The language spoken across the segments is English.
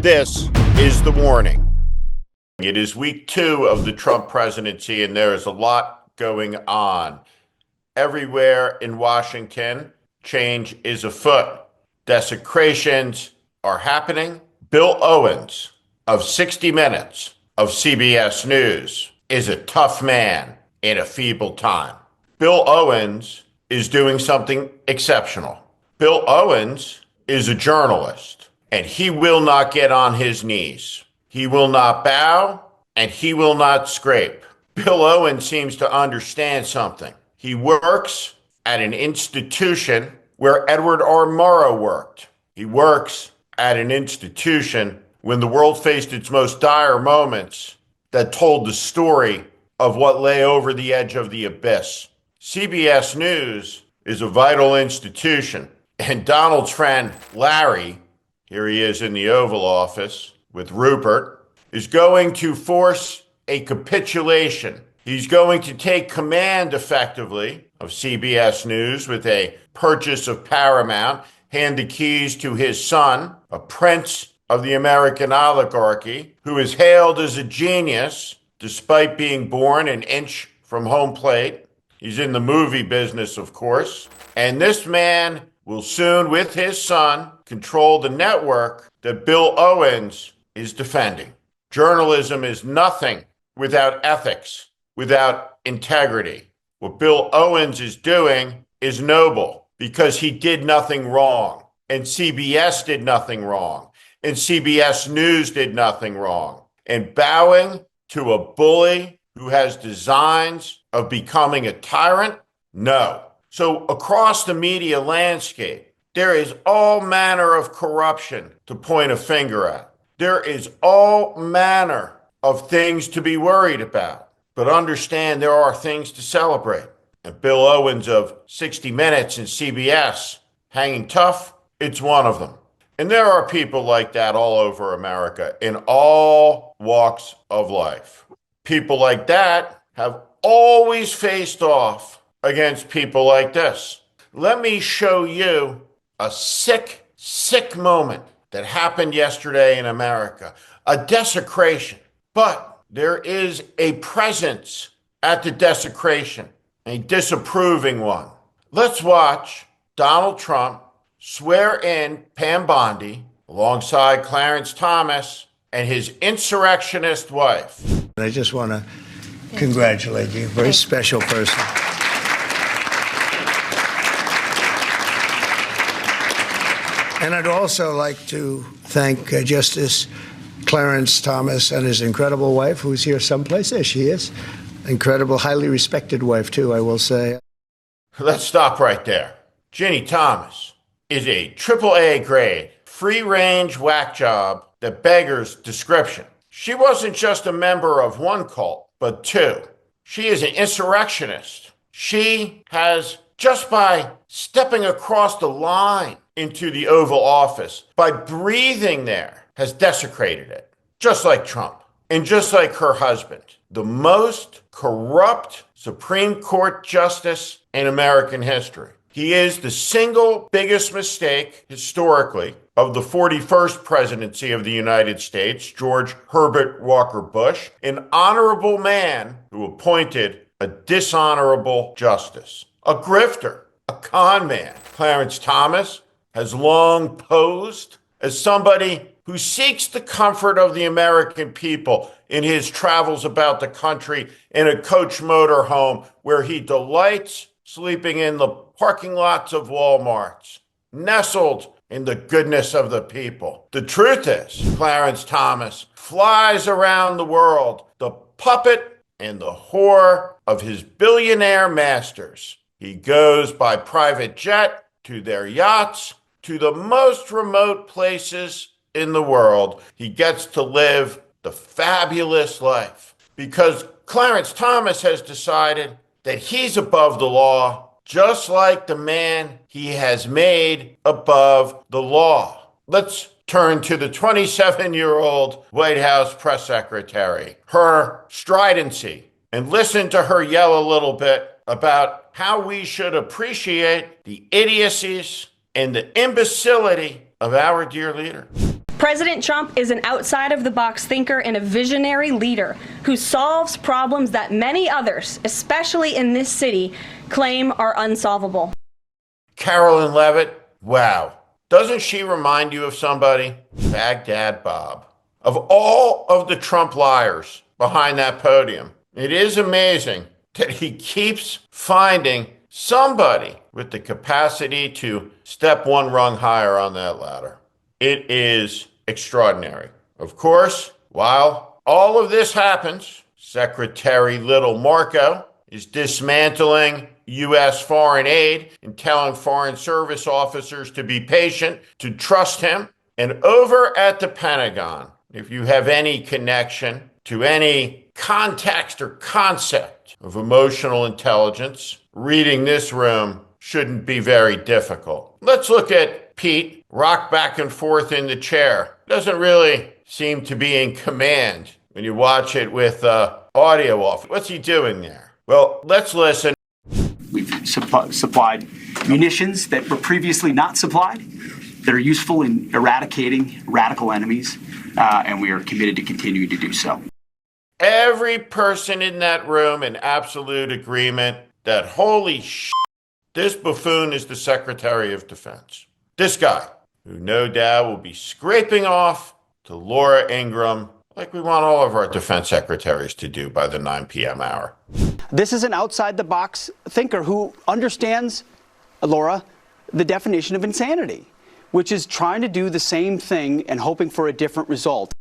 This is the warning. It is week 2 of the Trump presidency, and there is a lot going on. Everywhere in Washington, change is afoot. Desecrations are happening. Bill Owens of 60 Minutes of CBS News is a tough man in a feeble time. Bill Owens is doing something exceptional. Bill Owens is a journalist, and he will not get on his knees. He will not bow, and he will not scrape. Bill Owens seems to understand something. He works at an institution where Edward R. Murrow worked. He works at an institution when the world faced its most dire moments that told the story of what lay over the edge of the abyss. CBS News is a vital institution, and Donald's friend Larry, here he is in the Oval Office with Rupert, is going to force a capitulation. He's going to take command effectively of CBS News with a purchase of Paramount, hand the keys to his son, a prince of the American oligarchy, who is hailed as a genius despite being born an inch from home plate. He's in the movie business, of course. And this man will soon, with his son, control the network that Bill Owens is defending. Journalism is nothing without ethics, without integrity. What Bill Owens is doing is noble because he did nothing wrong, and CBS did nothing wrong, and CBS News did nothing wrong. And bowing to a bully who has designs of becoming a tyrant? No. So across the media landscape, there is all manner of corruption to point a finger at. There is all manner of things to be worried about. But understand there are things to celebrate. And Bill Owens of 60 Minutes and CBS, hanging tough, it's one of them. And there are people like that all over America in all walks of life. People like that have always faced off against people like this. Let me show you a sick moment that happened yesterday in America. A desecration. But there is a presence at the desecration, a disapproving one. Let's watch Donald Trump swear in Pam Bondi alongside Clarence Thomas and his insurrectionist wife. I just want to congratulate you. Very special person. And I'd also like to thank Justice Clarence Thomas and his incredible wife, who's here someplace. There she is. Incredible, highly respected wife, too, I will say. Let's stop right there. Ginny Thomas is a AAA grade, free-range whack job that beggars description. She wasn't just a member of one cult, but two. She is an insurrectionist. She has, just by stepping across the line into the Oval Office, by breathing there, has desecrated it, just like Trump and just like her husband, the most corrupt Supreme Court justice in American history. He is the single biggest mistake historically of the 41st presidency of the United States, George Herbert Walker Bush, an honorable man who appointed a dishonorable justice, a grifter, a con man. Clarence Thomas has long posed as somebody who seeks the comfort of the American people in his travels about the country in a coach motorhome where he delights sleeping in the parking lots of Walmarts, nestled in the goodness of the people. The truth is, Clarence Thomas flies around the world, the puppet and the whore of his billionaire masters. He goes by private jet to their yachts, to the most remote places in the world. He gets to live the fabulous life because Clarence Thomas has decided that he's above the law, just like the man he has made above the law. Let's turn to the 27-year-old White House press secretary, her stridency, and listen to her yell a little bit about how we should appreciate the idiocies and the imbecility of our dear leader. President Trump is an outside-of-the-box thinker and a visionary leader who solves problems that many others, especially in this city, claim are unsolvable. Carolyn Levitt, wow. Doesn't she remind you of somebody? Baghdad Bob. Of all of the Trump liars behind that podium, it is amazing that he keeps finding somebody with the capacity to step one rung higher on that ladder. It is extraordinary. Of course, while all of this happens, Secretary Little Marco is dismantling U.S. foreign aid and telling Foreign Service officers to be patient, to trust him. And over at the Pentagon, if you have any connection to any context or concept of emotional intelligence, reading this room shouldn't be very difficult. Let's look at Pete rock back and forth in the chair. Doesn't really seem to be in command when you watch it with audio off. What's he doing there? Well, let's listen. We've supplied munitions that were previously not supplied that are useful in eradicating radical enemies, and we are committed to continue to do so. Every person in that room in absolute agreement that holy shit, this buffoon is the Secretary of Defense. This guy, who no doubt will be scraping off to Laura Ingraham like we want all of our defense secretaries to do by the 9 p.m. hour. This is an outside-the-box thinker who understands, Laura, the definition of insanity, which is trying to do the same thing and hoping for a different result.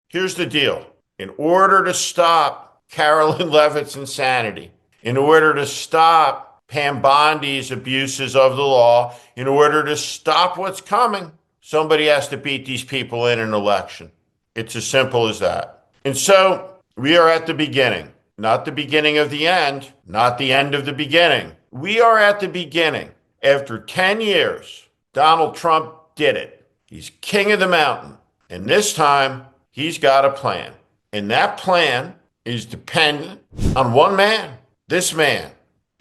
Here's the deal. In order to stop Carolyn Levitt's insanity, in order to stop Pam Bondi's abuses of the law, in order to stop what's coming, somebody has to beat these people in an election. It's as simple as that. And so we are at the beginning, not the beginning of the end, not the end of the beginning. We are at the beginning. After 10 years, Donald Trump did it. He's king of the mountain. And this time, he's got a plan. And that plan is dependent on one man, this man,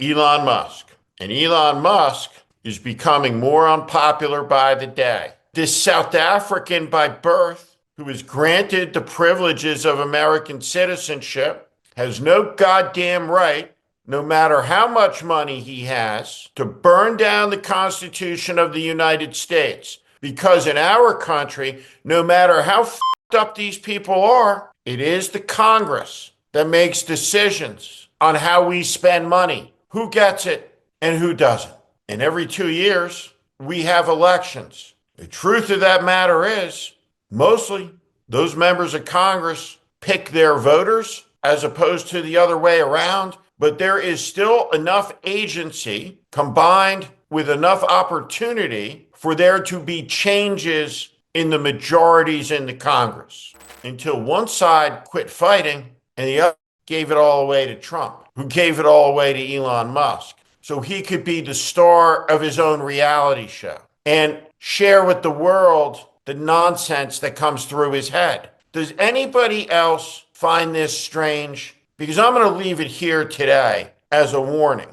Elon Musk. And Elon Musk is becoming more unpopular by the day. This South African by birth, who is granted the privileges of American citizenship, has no goddamn right, no matter how much money he has, to burn down the Constitution of the United States. Because in our country, no matter how f***ed up these people are, it is the Congress that makes decisions on how we spend money, who gets it and who doesn't. And every 2 years, we have elections. The truth of that matter is, mostly those members of Congress pick their voters as opposed to the other way around. But there is still enough agency combined with enough opportunity for there to be changes in the majorities in the Congress until one side quit fighting and the other gave it all away to Trump, who gave it all away to Elon Musk, so he could be the star of his own reality show and share with the world the nonsense that comes through his head. Does anybody else find this strange? Because I'm going to leave it here today as a warning.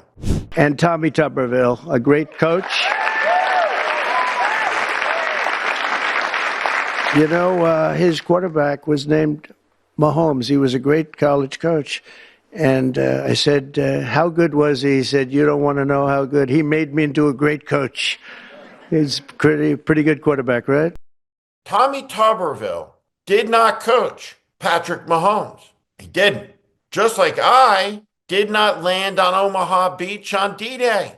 And Tommy Tuberville, a great coach. You know, his quarterback was named Mahomes. He was a great college coach. And I said, how good was he? He said, you don't want to know how good. He made me into a great coach. He's pretty good quarterback, right? Tommy Tuberville did not coach Patrick Mahomes. He didn't. Just like I did not land on Omaha Beach on D-Day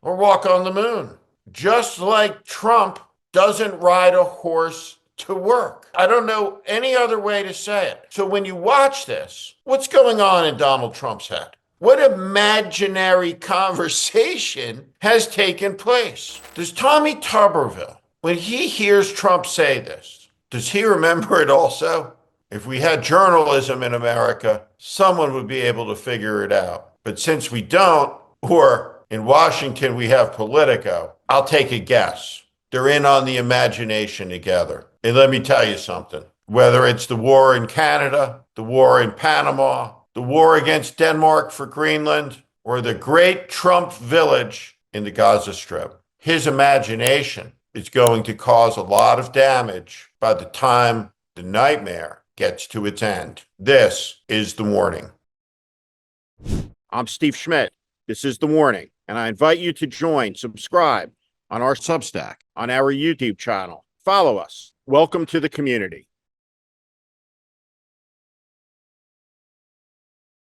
or walk on the moon. Just like Trump doesn't ride a horse to work. I don't know any other way to say it. So when you watch this, what's going on in Donald Trump's head? What imaginary conversation has taken place? Does Tommy Tuberville, when he hears Trump say this, does he remember it also? If we had journalism in America, someone would be able to figure it out. But since we don't, or in Washington we have Politico, I'll take a guess. They're in on the imagination together. And let me tell you something. Whether it's the war in Canada, the war in Panama, the war against Denmark for Greenland, or the great Trump village in the Gaza Strip, his imagination is going to cause a lot of damage by the time the nightmare gets to its end. This is The Warning. I'm Steve Schmidt. This is The Warning, and I invite you to subscribe on our Substack, on our YouTube channel. Follow us. Welcome to the community.